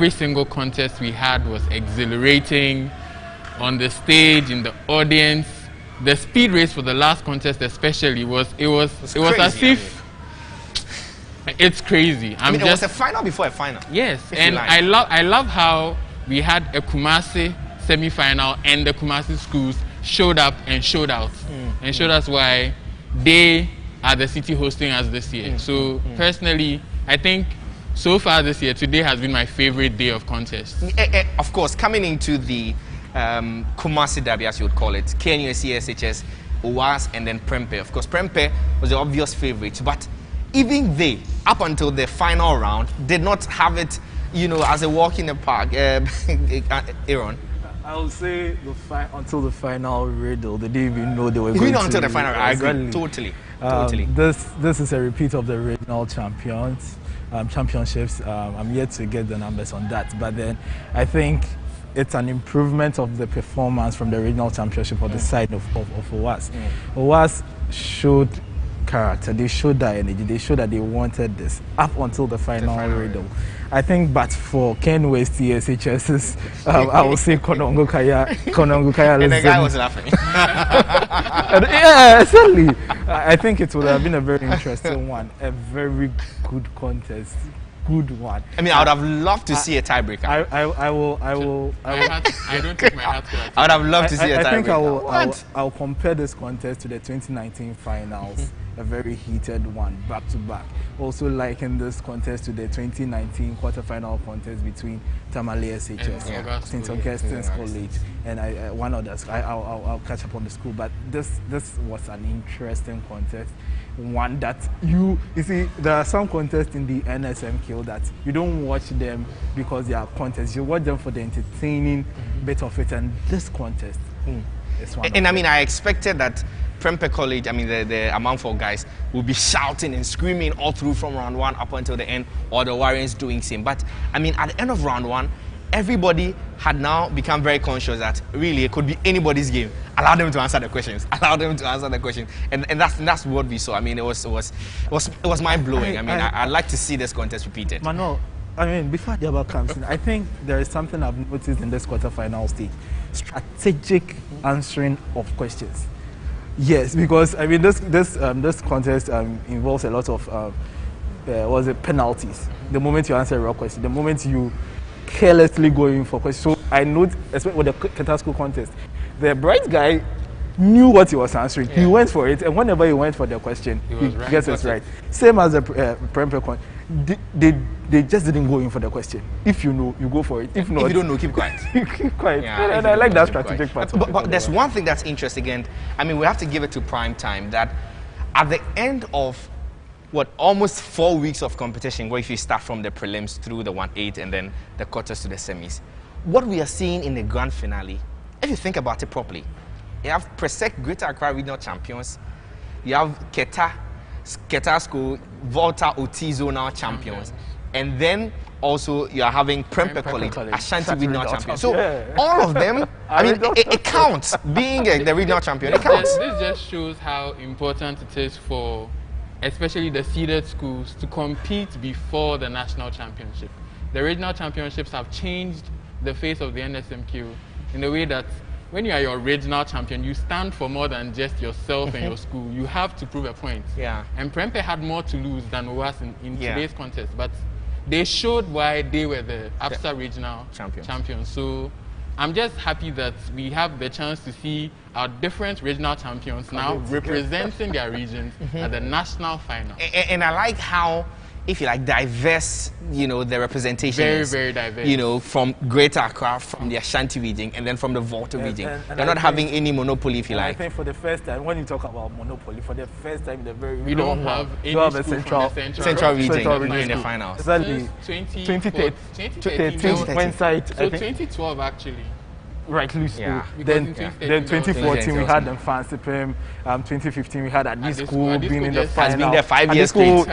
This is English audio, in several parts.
every single contest we had was exhilarating. On the stage, in the audience, the speed race for the last contest especially was as if it's crazy. It was a final before a final. Yes, and I love how we had a Kumasi semi-final and the Kumasi schools showed up and showed out and showed us why they are the city hosting us this year. So personally, I think so far this year, today has been my favorite day of contest. Of course, coming into the Kumasi Derby, as you would call it, KNUST, SHS, OWAS, and then Prempeh. Of course, Prempeh was the obvious favorite, but even they, up until the final round, did not have it, as a walk in the park. Aaron? I would say until the final riddle, they didn't even know they were going to. Until the final, I agree. Exactly. Totally. This is a repeat of the regional championships. I'm yet to get the numbers on that, but then I think it's an improvement of the performance from the regional championship on the side of OWAS. OWAS showed character, they showed that energy, they showed that they wanted this up until the final riddle. I think, but for KNUST SHS's, I would say Konongo Kaya. And the guy was laughing. Yeah, certainly. I think it would have been a very interesting one, a very good contest. Good one. I mean, I would have loved to see a tiebreaker. I will. I don't take my hat to that. I would have loved to see a tiebreaker. I think I'll compare this contest to the 2019 finals, a very heated one, back to back. Also liken this contest to the 2019 quarterfinal contest between Tamale SHS, St. Augustine's College, and one others. I'll catch up on the school, but this was an interesting contest. One that you see, there are some contests in the NSMQ that you don't watch them because they are contests. You watch them for the entertaining bit of it, and this contest is one. And I mean, I expected that Prempeh College, I mean, the Amanfour guys will be shouting and screaming all through from round one up until the end, or the Warriors doing same. But I mean, at the end of round one, everybody had now become very conscious that really it could be anybody's game. Allow them to answer the questions. And that's what we saw. I mean, it was mind blowing. I mean, I'd like to see this contest repeated. Manuel, I mean, before the other comes in, I think there is something I've noticed in this quarterfinal stage: strategic answering of questions. Yes, because I mean, this contest involves a lot of penalties. The moment you answer a wrong question, the moment you carelessly going for questions. So I know, especially with the Ketasco contest, the bright guy knew what he was answering. He went for it, and whenever he went for the question, he gets it right. Same as the Prempeh contest. They just didn't go in for the question. If you know, you go for it. If not, if you don't know, keep quiet. Keep quiet. Yeah, and I like that strategic part. But there's one thing that's interesting, and I mean, we have to give it to prime time, that at the end of almost 4 weeks of competition, where if you start from the prelims through the 1/8 and then the quarters to the semis, what we are seeing in the grand finale, if you think about it properly, you have Presec Greater Accra Regional Champions, you have Ketasco, Volta OT Zonal Champions, and then also you are having Prempeh College, Ashanti Regional Champions. So all of them, I mean, it counts. Being the regional champion, it counts. This just shows how important it is for especially the seeded schools to compete before the national championship. The regional championships have changed the face of the NSMQ in the way that when you are your regional champion, you stand for more than just yourself and your school. You have to prove a point. Yeah. And Prempeh had more to lose than OWAS in today's contest, but they showed why they were the ABSA regional champions. So I'm just happy that we have the chance to see our different regional champions now representing their regions at the national final. And I like how, if you like, diverse, the representation is. Very diverse. From Greater Accra, from the Ashanti region, and then from the Volta region. They're not having any monopoly, if you like. I think for the first time, when you talk about monopoly, for the first time, we don't have any central region in the finals. Exactly. 2013 when site. So 2012 actually. Right, loose. Yeah. Then 2014 we had them Fancy Prem. 2015 we had Adisco being in the final. Has been there 5 years straight.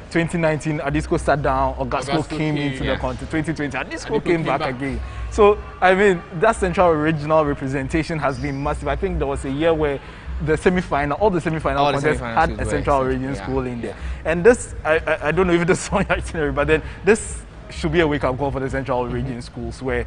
2019 Adisco sat down. Augusto came into the contest. 2020 Adisco came back again. So I mean, that central regional representation has been massive. I think there was a year where the semi-final, all the semi-final contests had a central region school in there. And this, I don't know if this is on your itinerary, but then this should be a wake-up call for the Central Region schools, where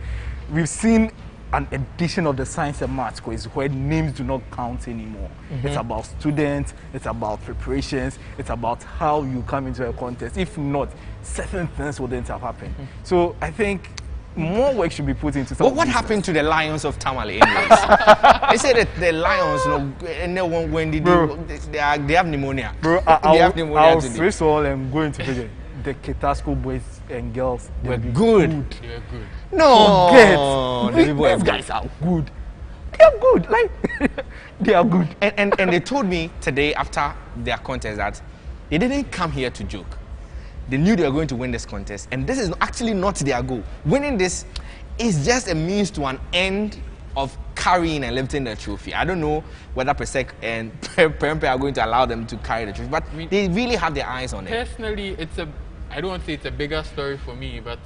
we've seen an edition of the science and maths quiz where names do not count anymore. It's about students, it's about preparations, it's about how you come into a contest. If not, certain things wouldn't have happened. So I think more work should be put into some. But what happened to the Lions of Tamale anyways? They say that the Lions, when they have pneumonia. Bro, today. I'll switch all and go into figure. The Ketasco boys and girls Were good. They were good. No, These guys are good. They are good. Like they are good. And they told me today after their contest that they didn't come here to joke. They knew they were going to win this contest, and this is actually not their goal. Winning this is just a means to an end of carrying and lifting the trophy. I don't know whether Presec and Prempeh are going to allow them to carry the trophy, but they really have their eyes on it. Personally, I don't want to say it's a bigger story for me, but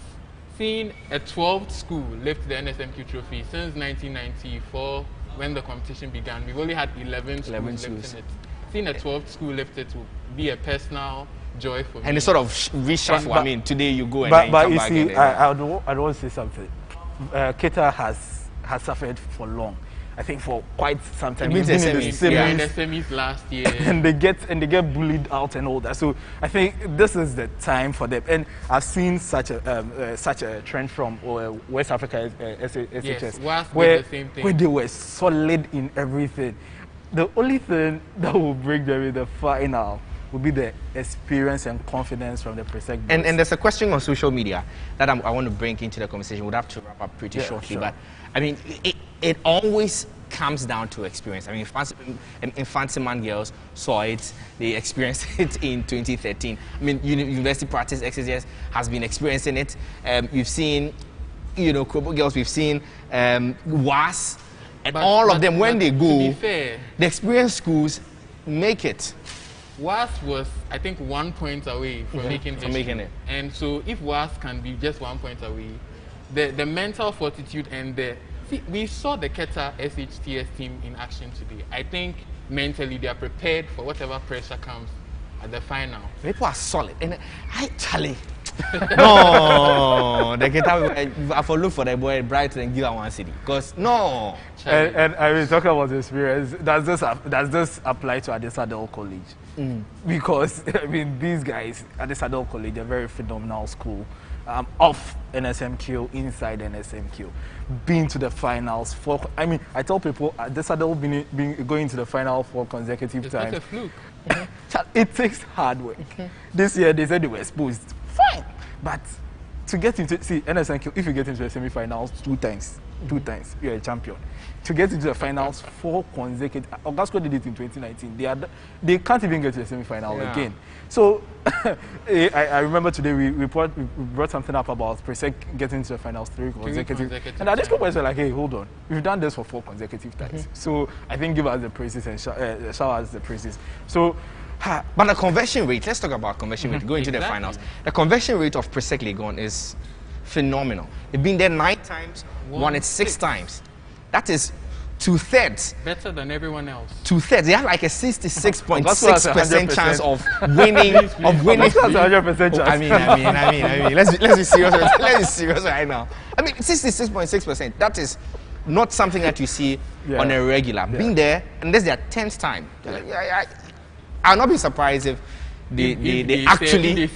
seeing a 12th school lift the NSMQ trophy since 1994, when the competition began, we've only had 11 schools lifting it. Seeing a 12th school lift it will be a personal joy for me. And it's sort of reshuffle. I mean, today you go and but then you come you back. see, And I don't want to say something. Keta has suffered for long. I think for quite some time. He's been in the We were in the semis last year. and they get bullied out and all that. So I think this is the time for them. And I've seen such a trend from West Africa SHS, WASP where did the same thing. where they were solid in everything. The only thing that will break them in the final will be the experience and confidence from the Presec. And there's a question on social media that I want to bring into the conversation. We'll have to wrap up pretty shortly. Sure. But I mean, it always comes down to experience. I mean, Infantiman girls saw it, they experienced it in 2013. I mean, University Practice XSS has been experiencing it. You've seen, Krobo girls, we've seen WAS, and all of them, when they go, to be fair, the experienced schools make it. WAS was, I think, 1 point away from making it. And so if WAS can be just 1 point away, the mental fortitude and we saw the Keta SHTS team in action today. I think mentally they are prepared for whatever pressure comes at the final. People are solid. And Charlie. No, the Keta, I will look for the boy Brighton and give her 1 city. Because, no. And I mean, talking about the experience, does this apply to Adesadel College? Because, I mean, these guys, Adesadel College, a very phenomenal school. Off NSMQ, inside NSMQ, been to the finals I tell people Adesadel going to the final 4 consecutive it's times. not a fluke. It takes hard work. This year they said they were exposed. Fine, but to get into NSMQ, if you get into the semi-finals 2 times, you're a champion. To get into the finals 4 consecutive, Ogasco did it in 2019. They can't even get to the semi-final again. So I remember today we brought something up about Presec getting to the finals 3 consecutive. And at this point we were like, hey, hold on, we've done this for 4 consecutive times. So I think give us the praises and shower us the praises. So. But the conversion rate, let's talk about conversion rate, going to the finals. The conversion rate of Presec Legon is phenomenal. They've been there 9 times, won it 6 times. That is 2/3. Better than everyone else. 2/3. They have like a 66.6% chance of winning. That's 100% chance. I mean. Let's be serious. Let's be serious right now. I mean, 66.6%. That is not something that you see on a regular. Being there, and this is their 10th time. I'll not be surprised if they actually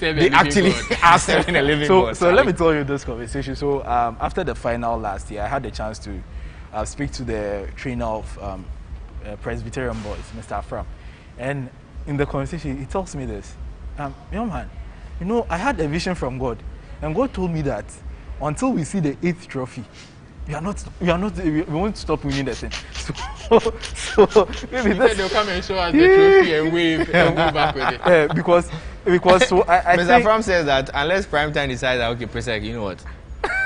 are serving a living God. So let me tell you this conversation. So after the final last year, I had the chance to speak to the trainer of Presbyterian boys, Mr. Afram, and in the conversation he tells me this, young man, I had a vision from God, and God told me that until we see the 8th trophy, we won't stop winning the thing. So maybe they'll come and show us the trophy and wave and move back with it. Because so I Mr. think Afram says that unless Primetime decides that, okay, Presec, you know what,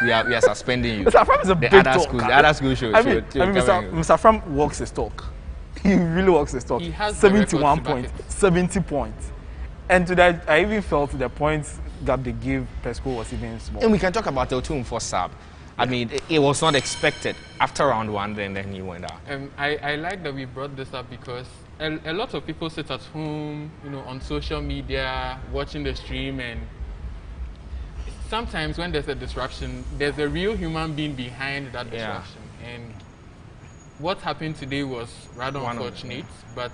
we are suspending you. Mr. Afram is a big talker. The other school should. Mr. Afram walks his talk. He really walks his talk. He has 71 points, 70 points, and to that I even felt the points that they gave Pesco was even small. And we can talk about Otum for Sab. I mean, it was not expected after round 1, then he went out. I like that we brought this up because a lot of people sit at home, on social media, watching the stream, and sometimes when there's a disruption, there's a real human being behind that disruption. And what happened today was rather unfortunate, but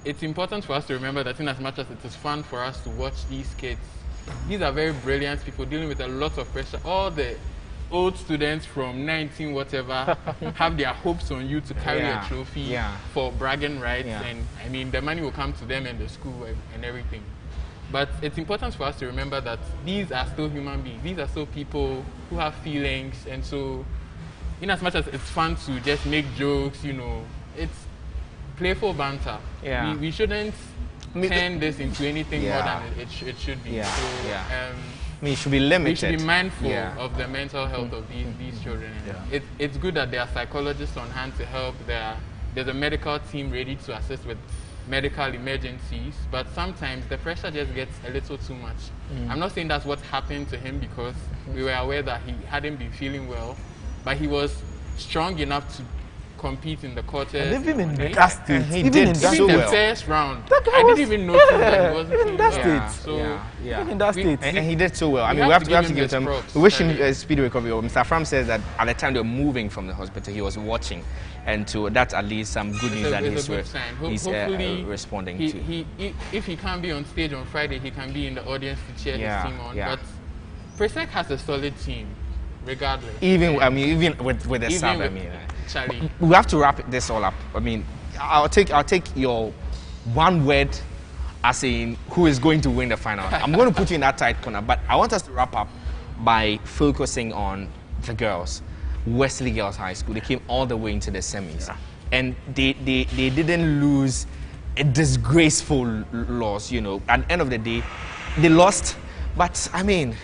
it's important for us to remember that in as much as it is fun for us to watch these kids, these are very brilliant people dealing with a lot of pressure. All the old students from 19 whatever have their hopes on you to carry a trophy for bragging rights, and I mean the money will come to them and the school and everything. But it's important for us to remember that these are still human beings. These are still people who have feelings, and so in as much as it's fun to just make jokes, you know, it's playful banter. We shouldn't turn this into anything more than it should be. I mean, it should be limited. We should be mindful of the mental health of these children. It's good that there are psychologists on hand to help. There's a medical team ready to assist with medical emergencies, but sometimes the pressure just gets a little too much. I'm not saying that's what happened to him, because we were aware that he hadn't been feeling well, but he was strong enough to compete in the quarters. And even in that state, he did so the well. first round, I didn't even notice that he wasn't in that feeling well. state. So even in that state. And he did so well. I We mean, we have have to to give him props. we wish him a speedy recovery. Mr. Fram says that at the time they were moving from the hospital, he was watching, and so that's at least some good news that it's a good sign. Hopefully responding to. If he can't be on stage on Friday, he can be in the audience to cheer his team on. But Presec has a solid team, regardless. Even with the sub, I mean, Charlie, we have to wrap this all up. I mean, I'll take your one word as in who is going to win the final. I'm going to put you in that tight corner, but I want us to wrap up by focusing on the girls. Wesley Girls High School. They came all the way into the semis, and they didn't lose a disgraceful loss. You know, at the end of the day, they lost, but I mean,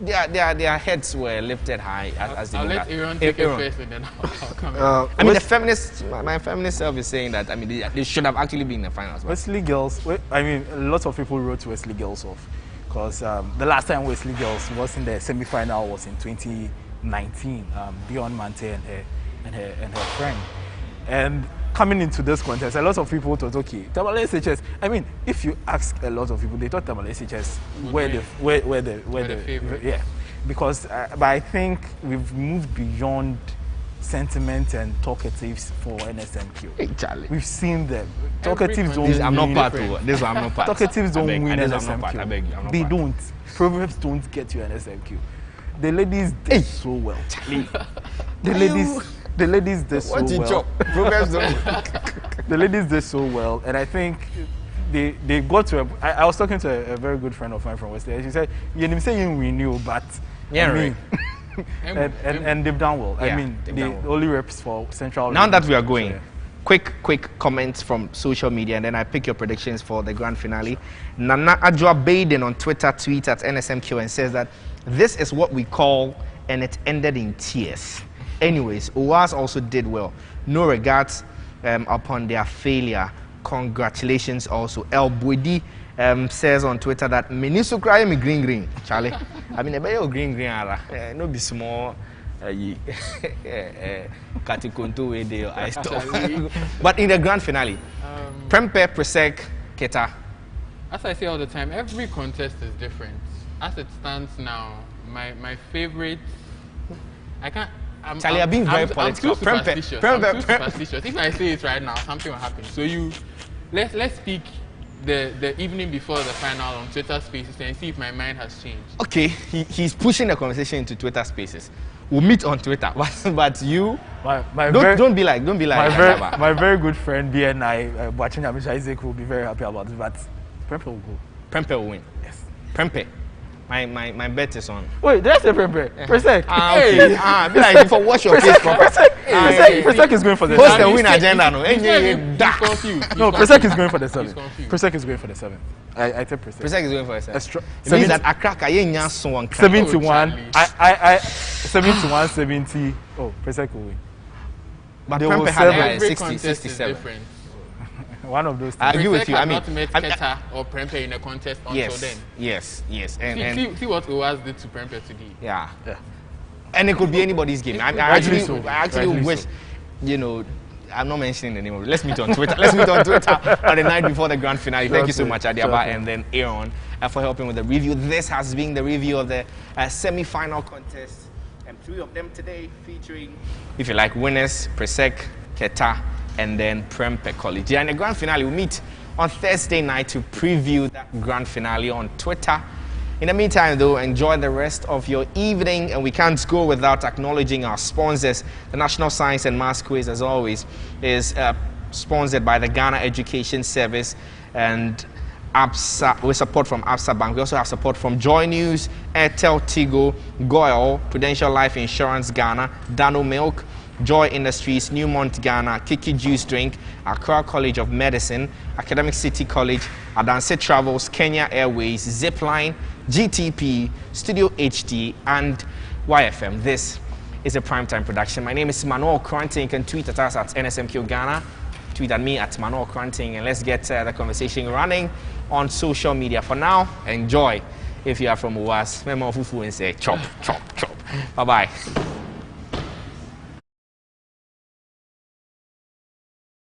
their heads were lifted high as they I'll let Aaron take it first, and then I'll come in. I mean, the feminist, my feminist self is saying that, I mean, they should have actually been in the finals. Wesley Girls, I mean, a lot of people wrote Wesley Girls off, because the last time Wesley Girls was in the semi-final was in 2019, Beyond Mante and her friend. And coming into this contest, a lot of people thought, okay, Tamale SHS. I mean, if you ask a lot of people, they thought Tamale SHS were the favorite. Yeah, because but I think we've moved beyond sentiment and talkatives for NSMQ. Hey, Charlie. We've seen them. Talkatives don't This, I'm not win. part of this. I'm not part. Talkatives don't win I'm NSMQ. not part. I beg you. I'm not They part. don't. Proverbs don't get you NSMQ. The ladies did so well. The ladies did so What you well. chop? Proverbs don't. The ladies did so well, and I think they got to. I was talking to a very good friend of mine from West End. She said, "You didn't say we knew, but Yeah, I mean, and they've done well. Yeah, I mean, they've the done well. only reps for Central. Now that we are so, going, yeah. quick comments from social media, and then I pick your predictions for the grand finale. Nana Adjoa Baden on Twitter tweets at NSMQ and says that this is what we call, and it ended in tears. Anyways, OWAS also did well. No regards upon their failure. Congratulations also. El Boidi says on Twitter that Minisu cry me green. Charlie, I mean, a green ara. No be small. Katikonto way there. I stop. But in the grand finale, Prempeh, Presec, Keta. As I say all the time, every contest is different. As it stands now, my favorite, Charlie, you're being very political. I'm too superstitious. I'm too superstitious. If I say it right now, something will happen. So let's speak the evening before the final on Twitter Spaces and see if my mind has changed. Okay, he's pushing the conversation into Twitter Spaces. We'll meet on Twitter, but you don't be like. My very good friend BNI, watching Amisha Isaac will be very happy about it. But Prempeh will go. Prempeh will win. Yes. Prempeh. My bet is on. Wait, did I say Prempeh? Presec. Okay. Be like, for watch your face proper. Presec is going for the Post the 7th. win agenda, no. He's confused. No, Presec is going for the 7th. confused. Presec is going for the 7th. I take Presec. Presec is going for a set. It means that Accra can nya so one. 71. Charlie. I 71, 70. Oh, Presec will win. But They will Prempeh had serve- like Every 60, contest is 67. different. One of those I things. agree with you. I mean, not met Keta or Prempeh in a contest until then. yes. And See what OWAS did to Prempeh today. yeah. Yeah. And it could be anybody's game. I Rightly actually so. wish, So. you know, I'm not mentioning the name of it. Let's meet on Twitter. Let's meet on Twitter on the night before the grand finale. Thank you so much, Adiaba, and then Aaron, for helping with the review. This has been the review of the semi-final contest, and 3 of them today featuring, if you like, winners, Presec, Keta, and then Prempeh College. And the grand finale will meet on Thursday night to preview that grand finale on Twitter. In the meantime, though, enjoy the rest of your evening, and we can't go without acknowledging our sponsors. The National Science and Maths Quiz, as always, is sponsored by the Ghana Education Service and ABSA, with support from ABSA Bank. We also have support from Joy News, Airtel, Tigo, Goil, Prudential Life Insurance Ghana, Dano Milk, Joy Industries, Newmont Ghana, Kiki Juice Drink, Accra College of Medicine, Academic City College, Adanse Travels, Kenya Airways, Zipline, GTP, Studio HD, and YFM. This is a primetime production. My name is Manuel Kranting. You can tweet at us at NSMQ Ghana. Tweet at me at Manuel Kranting, and let's get the conversation running on social media. For now, enjoy. If you are from UAS, Memo Fufu and say chop, chop, chop. Bye-bye.